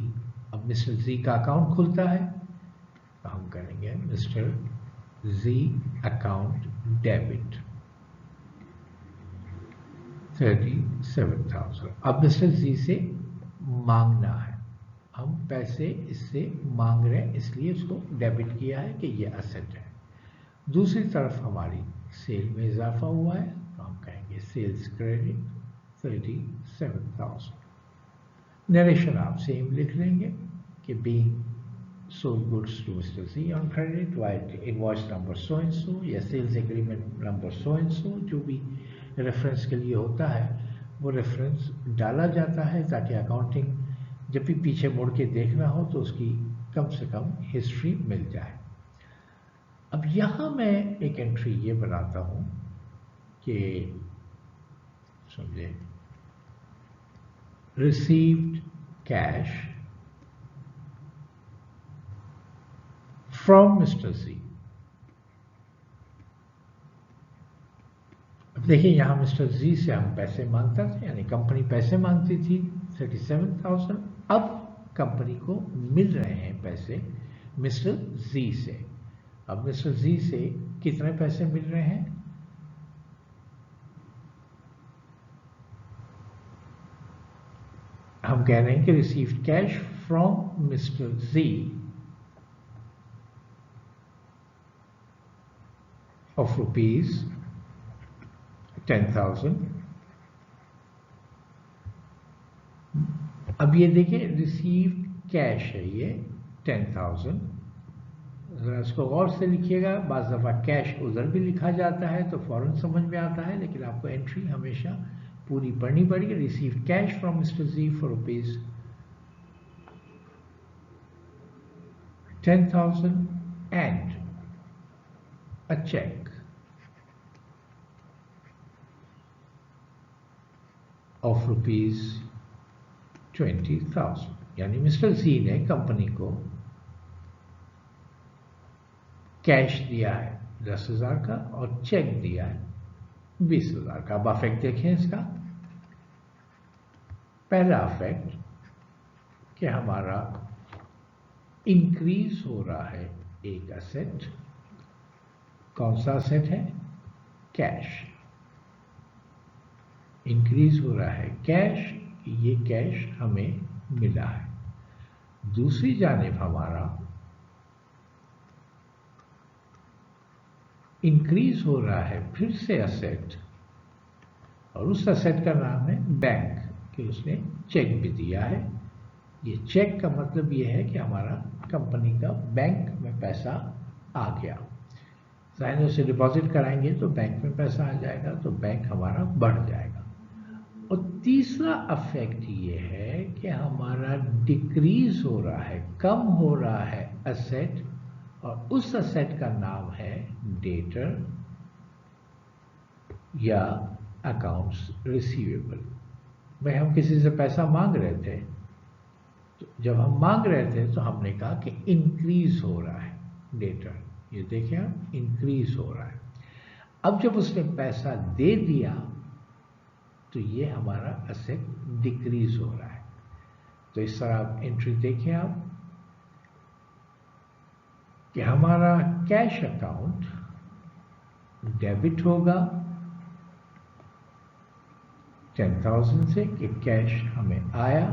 अब मिस्टर जी का अकाउंट खुलता है, तो हम करेंगे मिस्टर जी अकाउंट डेबिट 37,000। अब मिस्टर जी से मांगना है, हम पैसे इससे मांग रहे हैं, इसलिए उसको डेबिट किया है कि ये असेट है। दूसरी तरफ हमारी सेल में इजाफा हुआ है, तो हम कहेंगे सेल्स क्रेडिट 37,000। नरेशन आप सेम लिख लेंगे कि being sold goods to Mr. Z on credit, while invoice number so and so या sales agreement number so and so, जो भी रेफरेंस के लिए होता है वो रेफरेंस डाला जाता है, ताकि अकाउंटिंग जब भी पीछे मुड़ के देखना हो तो उसकी कम से कम हिस्ट्री मिल जाए। अब यहाँ मैं एक एंट्री ये बनाता हूँ कि समझे, रिसीव्ड कैश फ्रॉम मिस्टर जी। अब देखिए यहाँ मिस्टर जी से हम पैसे मांगता था, यानी कंपनी पैसे मांगती थी 37,000। अब कंपनी को मिल रहे हैं पैसे मिस्टर जी से। अब मिस्टर जी से कितने पैसे मिल रहे हैं? हम कह रहे हैं कि received cash from mister G of rupees 10,000। अब ये देखिए रिसीव्ड कैश है ये 10,000। जरा इसको गौर से लिखिएगा, बाज़ दफ़ा कैश उधर भी लिखा जाता है तो फौरन समझ में आता है, लेकिन आपको एंट्री हमेशा पूरी पढ़नी पड़ेगी। Received cash from mister G for rupees 10,000 and a cheque of rupees 20,000। यानी मिस्टर जी ने कंपनी को कैश दिया है 10,000 का और चेक दिया है 20,000 का। अब अफेक्ट देखें इसका। पहला अफेक्ट कि हमारा इंक्रीज हो रहा है एक असेट। कौन सा असेट है? कैश। इंक्रीज हो रहा है कैश, ये कैश हमें मिला है। दूसरी जानिब हमारा इंक्रीज हो रहा है फिर से असेट, और उस असेट का नाम है बैंक, कि उसने चेक भी दिया है। ये चेक का मतलब ये है कि हमारा कंपनी का बैंक में पैसा आ गया। जाहिर उसे डिपॉजिट कराएंगे तो बैंक में पैसा आ जाएगा, तो बैंक हमारा बढ़ जाएगा। और तीसरा अफेक्ट ये है कि हमारा डिक्रीज हो रहा है, कम हो रहा है असेट, और उस असेट का नाम है डेटर या अकाउंट्स रिसीवेबल। भाई हम किसी से पैसा मांग रहे थे, तो जब हम मांग रहे थे तो हमने कहा कि इंक्रीज हो रहा है डेटर, ये देखें आप, इंक्रीज हो रहा है। अब जब उसने पैसा दे दिया तो ये हमारा असेट डिक्रीज हो रहा है। तो इस तरह आप एंट्री देखें आप कि हमारा कैश अकाउंट डेबिट होगा 10,000 से, कि कैश हमें आया।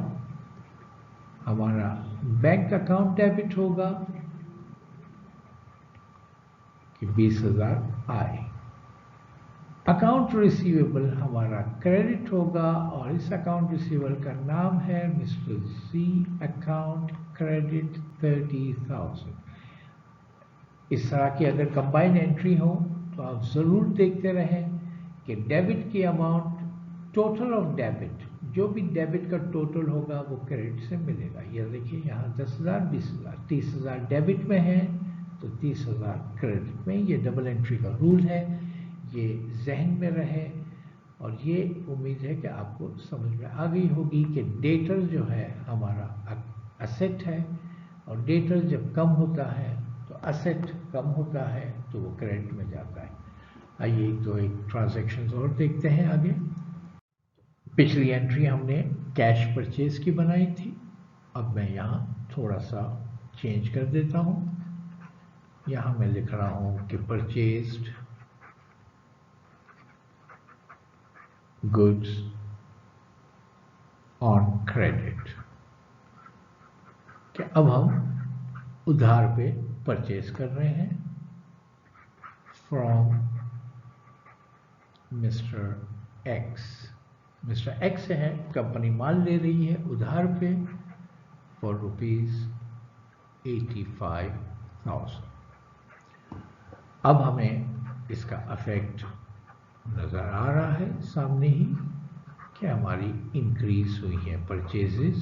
हमारा बैंक अकाउंट डेबिट होगा कि 20,000 आए। अकाउंट रिसीवेबल हमारा क्रेडिट होगा और इस अकाउंट रिसीवेबल का नाम है मिस्टर सी, अकाउंट क्रेडिट 30,000। इस तरह की अगर कंबाइंड एंट्री हो तो आप ज़रूर देखते रहें कि डेबिट की अमाउंट, टोटल ऑफ डेबिट, जो भी डेबिट का टोटल होगा वो क्रेडिट से मिलेगा। ये देखिए यहाँ 10,000, 20,000, 30,000 डेबिट में है तो 30,000 क्रेडिट में। ये डबल एंट्री का रूल है, ये जहन में रहे। और ये उम्मीद है कि आपको समझ में आ गई होगी कि डेटर जो है हमारा असेट है, और डेटर जब कम होता है तो असेट कम होता है तो वो क्रेडिट में जाता है। आइए एक ट्रांजैक्शंस और देखते हैं आगे। पिछली एंट्री हमने कैश परचेज की बनाई थी, अब मैं यहाँ थोड़ा सा चेंज कर देता हूँ। यहाँ मैं लिख रहा हूँ कि परचेज्ड गुड्स ऑन क्रेडिट, कि अब हम उधार पे परचेज कर रहे हैं from mister x. Mister x है, कंपनी माल ले रही है उधार पे फॉर ₹85,000। अब हमें इसका इफेक्ट नज़र आ रहा है सामने ही कि हमारी इंक्रीज हुई है परचेजेस,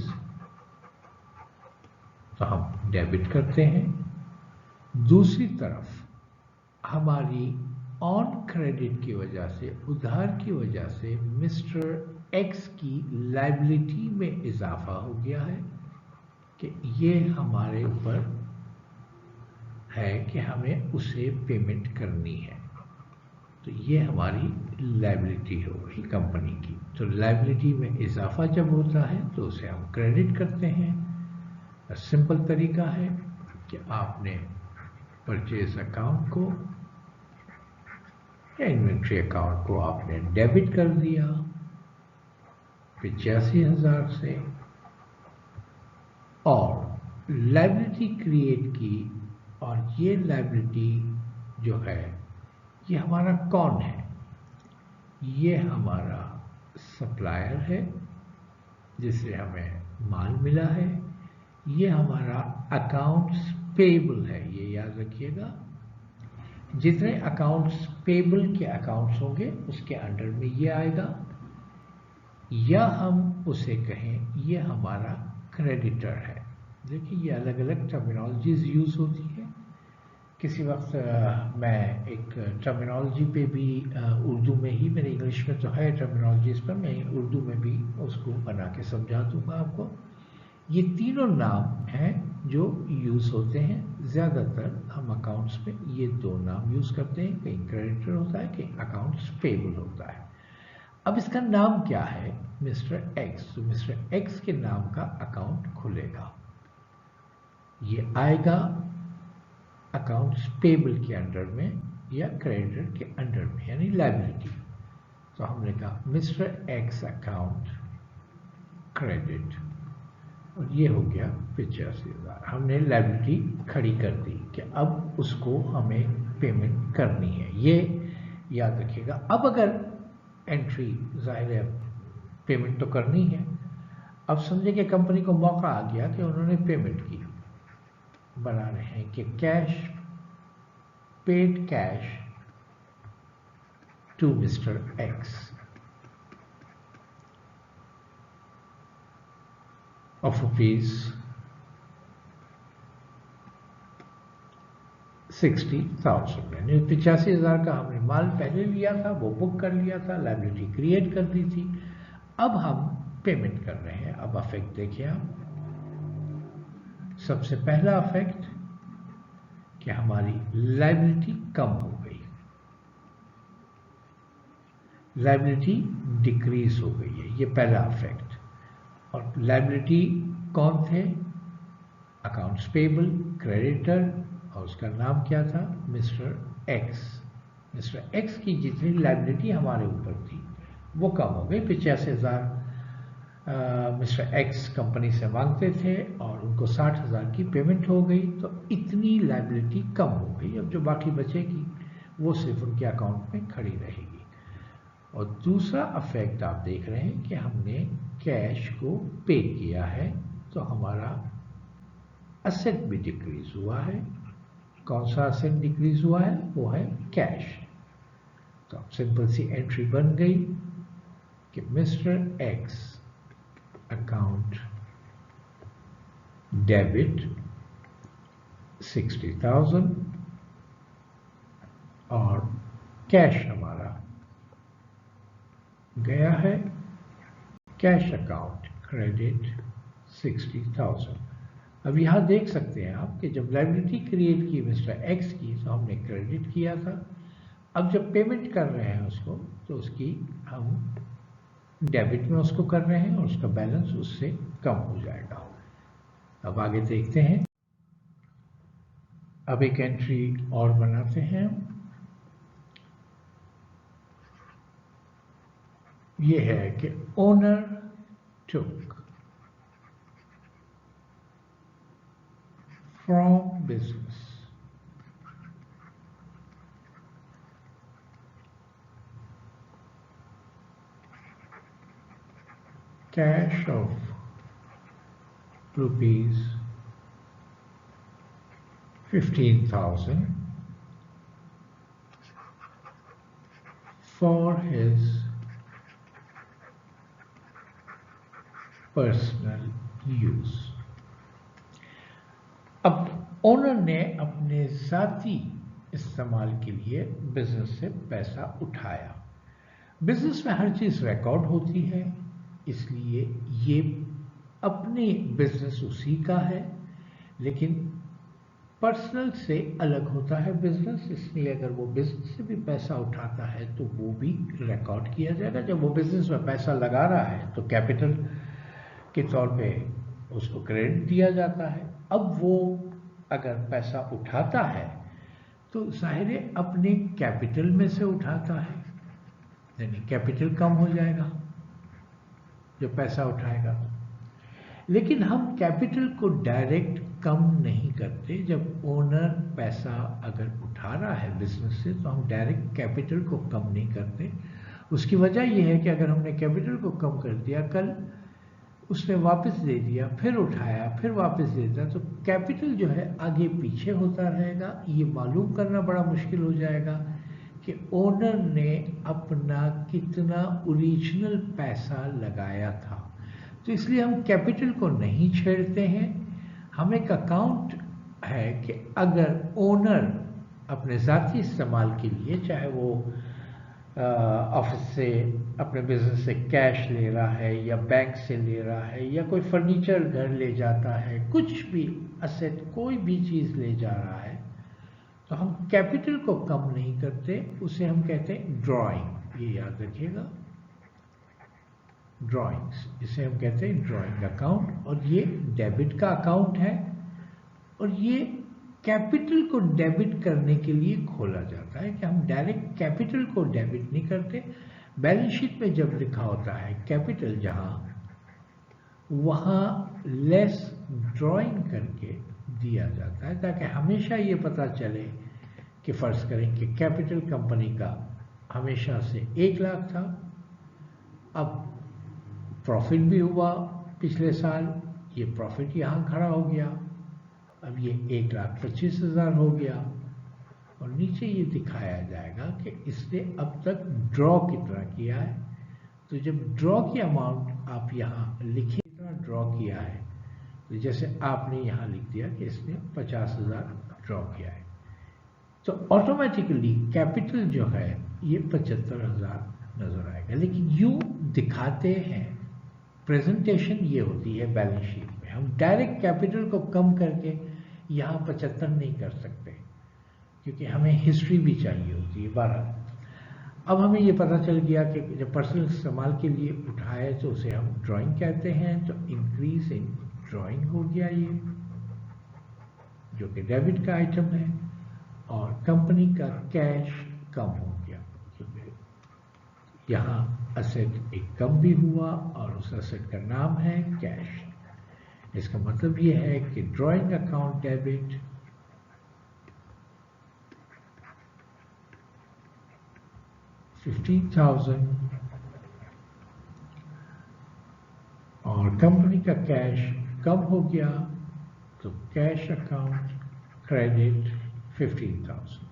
तो हम डेबिट करते हैं। दूसरी तरफ हमारी ऑन क्रेडिट की वजह से, उधार की वजह से मिस्टर एक्स की लायबिलिटी में इजाफा हो गया है कि ये हमारे ऊपर है कि हमें उसे पेमेंट करनी है। तो ये हमारी लायबिलिटी हो गई कंपनी की। तो लायबिलिटी में इजाफा जब होता है तो उसे हम क्रेडिट करते हैं। सिंपल तरीका है कि आपने परचेज अकाउंट को या इन्वेंट्री अकाउंट को आपने डेबिट कर दिया 85,000 से, और लायबिलिटी क्रिएट की। और ये लायबिलिटी जो है ये हमारा कौन है? ये हमारा सप्लायर है जिससे हमें माल मिला है। ये हमारा अकाउंट्स पेबल है, ये याद रखिएगा। जितने अकाउंट्स पेबल के अकाउंट्स होंगे उसके अंडर में ये आएगा, या हम उसे कहें ये हमारा क्रेडिटर है। देखिए ये अलग अलग टर्मिनोलॉजीज यूज होती है। किसी वक्त मैं एक टर्मिनोलॉजी पे भी उर्दू में ही, मेरे इंग्लिश में तो है टर्मिनोलॉजीज पर, मैं उर्दू में भी उसको बना के समझा दूंगा आपको। ये तीनों नाम हैं जो यूज़ होते हैं। ज़्यादातर हम अकाउंट्स में ये दो नाम यूज़ करते हैं, कहीं क्रेडिटर होता है, कहीं अकाउंट्स पेबल होता है। अब इसका नाम क्या है? Mister x. तो मिस्टर एक्स के नाम का अकाउंट खुलेगा, ये आएगा अकाउंट्स पेबल के अंडर में या क्रेडिटर के अंडर में, यानी लायबिलिटी। तो हमने कहा मिस्टर एक्स अकाउंट क्रेडिट, और ये हो गया 85,000। हमने लायबिलिटी खड़ी कर दी कि अब उसको हमें पेमेंट करनी है, ये याद रखिएगा। अब अगर एंट्री, जाहिर है पेमेंट तो करनी है। अब समझे कि कंपनी को मौका आ गया कि उन्होंने पेमेंट की, बना रहे हैं कि cash, paid cash to mister X of rupees 60,000, यानी 85,000 का हमने माल पहले लिया था, वो बुक कर लिया था, लायबिलिटी क्रिएट कर दी थी। अब हम पेमेंट कर रहे हैं। अब अफेक्ट देखिए आप, सबसे पहला अफेक्ट कि हमारी लायबिलिटी कम हो गई, लायबिलिटी डिक्रीज हो गई है, ये पहला अफेक्ट। और लायबिलिटी कौन थे? अकाउंट्स पेबल, क्रेडिटर, और उसका नाम क्या था? Mister x. मिस्टर एक्स की जितनी लायबिलिटी हमारे ऊपर थी वो कम हो गई। 85,000 मिस्टर एक्स कंपनी से मांगते थे और उनको 60,000 की पेमेंट हो गई, तो इतनी लायबिलिटी कम हो गई। अब जो बाकी बचेगी वो सिर्फ उनके अकाउंट में खड़ी रहेगी। और दूसरा अफेक्ट आप देख रहे हैं कि हमने कैश को पे किया है, तो हमारा असेट भी डिक्रीज हुआ है। कौन सा असेट डिक्रीज हुआ है? वो है कैश। तो अब सिंपल सी एंट्री बन गई कि मिस्टर एक्स अकाउंट डेबिट 60,000 और कैश हमारा गया है कैश अकाउंट क्रेडिट 60,000। अब यहां देख सकते हैं आप कि जब लायबिलिटी क्रिएट की मिस्टर एक्स की तो हमने क्रेडिट किया था। अब जब पेमेंट कर रहे हैं उसको, तो उसकी हम डेबिट में उसको कर रहे हैं और उसका बैलेंस उससे कम हो जाएगा। अब आगे देखते हैं। अब एक एंट्री और बनाते हैं। ये है कि owner took from business cash of rupees 15,000 for his personal use। अब ओनर ने अपने ज़ाती इस्तेमाल के लिए बिजनेस से पैसा उठाया। बिजनेस में हर चीज़ रिकॉर्ड होती है, इसलिए ये अपने बिजनेस उसी का है, लेकिन पर्सनल से अलग होता है बिजनेस। इसलिए अगर वो बिजनेस से भी पैसा उठाता है तो वो भी रिकॉर्ड किया जाएगा। जब वो बिजनेस में पैसा लगा रहा है तो कैपिटल के तौर पे उसको क्रेडिट दिया जाता है। अब वो अगर पैसा उठाता है तो जाहिर है अपने कैपिटल में से उठाता है, यानी कैपिटल कम हो जाएगा जो पैसा उठाएगा। लेकिन हम कैपिटल को डायरेक्ट कम नहीं करते। जब ओनर पैसा अगर उठा रहा है बिजनेस से तो हम डायरेक्ट कैपिटल को कम नहीं करते। उसकी वजह यह है कि अगर हमने कैपिटल को कम कर दिया, कल उसने वापस दे दिया, फिर उठाया, फिर वापस दे दिया, तो कैपिटल जो है आगे पीछे होता रहेगा। ये मालूम करना बड़ा मुश्किल हो जाएगा कि ओनर ने अपना कितना ओरिजिनल पैसा लगाया था। तो इसलिए हम कैपिटल को नहीं छेड़ते हैं। हम एक अकाउंट है कि अगर ओनर अपने ज़ाती इस्तेमाल के लिए, चाहे वो ऑफिस से अपने बिजनेस से कैश ले रहा है या बैंक से ले रहा है या कोई फर्नीचर घर ले जाता है, कुछ भी असेट कोई भी चीज़ ले जा रहा है, तो हम कैपिटल को कम नहीं करते, उसे हम कहते हैं ड्राइंग। ये याद रखिएगा, ड्राइंग्स, इसे हम कहते हैं ड्राइंग अकाउंट। और ये डेबिट का अकाउंट है और ये कैपिटल को डेबिट करने के लिए खोला जाता है कि हम डायरेक्ट कैपिटल को डेबिट नहीं करते। बैलेंस शीट में जब लिखा होता है कैपिटल जहां, वहां लेस ड्राइंग करके दिया जाता है ताकि हमेशा ये पता चले कि फर्ज करें कि कैपिटल कंपनी का हमेशा से 1 लाख था, अब प्रॉफिट भी हुआ पिछले साल, ये प्रॉफिट यहाँ खड़ा हो गया, अब ये 1,25,000 हो गया। और नीचे ये दिखाया जाएगा कि इसने अब तक ड्रॉ कितना किया है। तो जब ड्रॉ की अमाउंट आप यहाँ लिखिए, कितना ड्रॉ किया है, तो जैसे आपने यहाँ लिख दिया कि इसने 50,000 ड्रॉ किया है, तो ऑटोमेटिकली कैपिटल जो है ये 75,000 नजर आएगा। लेकिन यूं दिखाते हैं, प्रेजेंटेशन ये होती है बैलेंस शीट में, हम डायरेक्ट कैपिटल को कम करके यहाँ 75 नहीं कर सकते क्योंकि हमें हिस्ट्री भी चाहिए होती है। 12 अब हमें ये पता चल गया कि जब पर्सनल इस्तेमाल के लिए उठाए तो उसे हम ड्राइंग कहते हैं, तो इंक्रीज इन ड्राइंग हो गया ये, जो कि डेबिट का आइटम है, और कंपनी का कैश कम हो गया क्योंकि यहाँ असेट एक कम भी हुआ और उस असेट का नाम है कैश। इसका मतलब ये है कि ड्राइंग अकाउंट डेबिट $15,000 और कंपनी का कैश कम हो गया तो कैश अकाउंट क्रेडिट 15,000।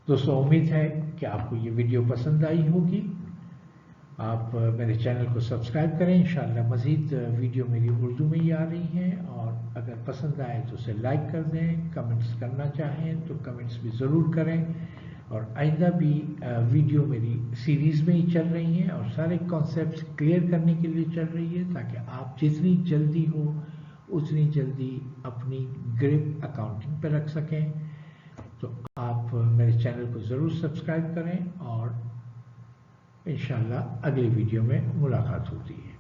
दोस्तों उम्मीद है कि आपको ये वीडियो पसंद आई होगी। आप मेरे चैनल को सब्सक्राइब करें, इंशाल्लाह मज़ीद वीडियो मेरी उर्दू में ही आ रही हैं, और अगर पसंद आए तो उसे लाइक कर दें, कमेंट्स करना चाहें तो कमेंट्स भी ज़रूर करें, और आइंदा भी वीडियो मेरी सीरीज़ में ही चल रही हैं और सारे कॉन्सेप्ट्स क्लियर करने के लिए चल रही है, ताकि आप जितनी जल्दी हो उतनी जल्दी अपनी ग्रिप अकाउंटिंग पर रख सकें। तो आप मेरे चैनल को ज़रूर सब्सक्राइब करें, और इंशाल्लाह अगली वीडियो में मुलाकात होती है।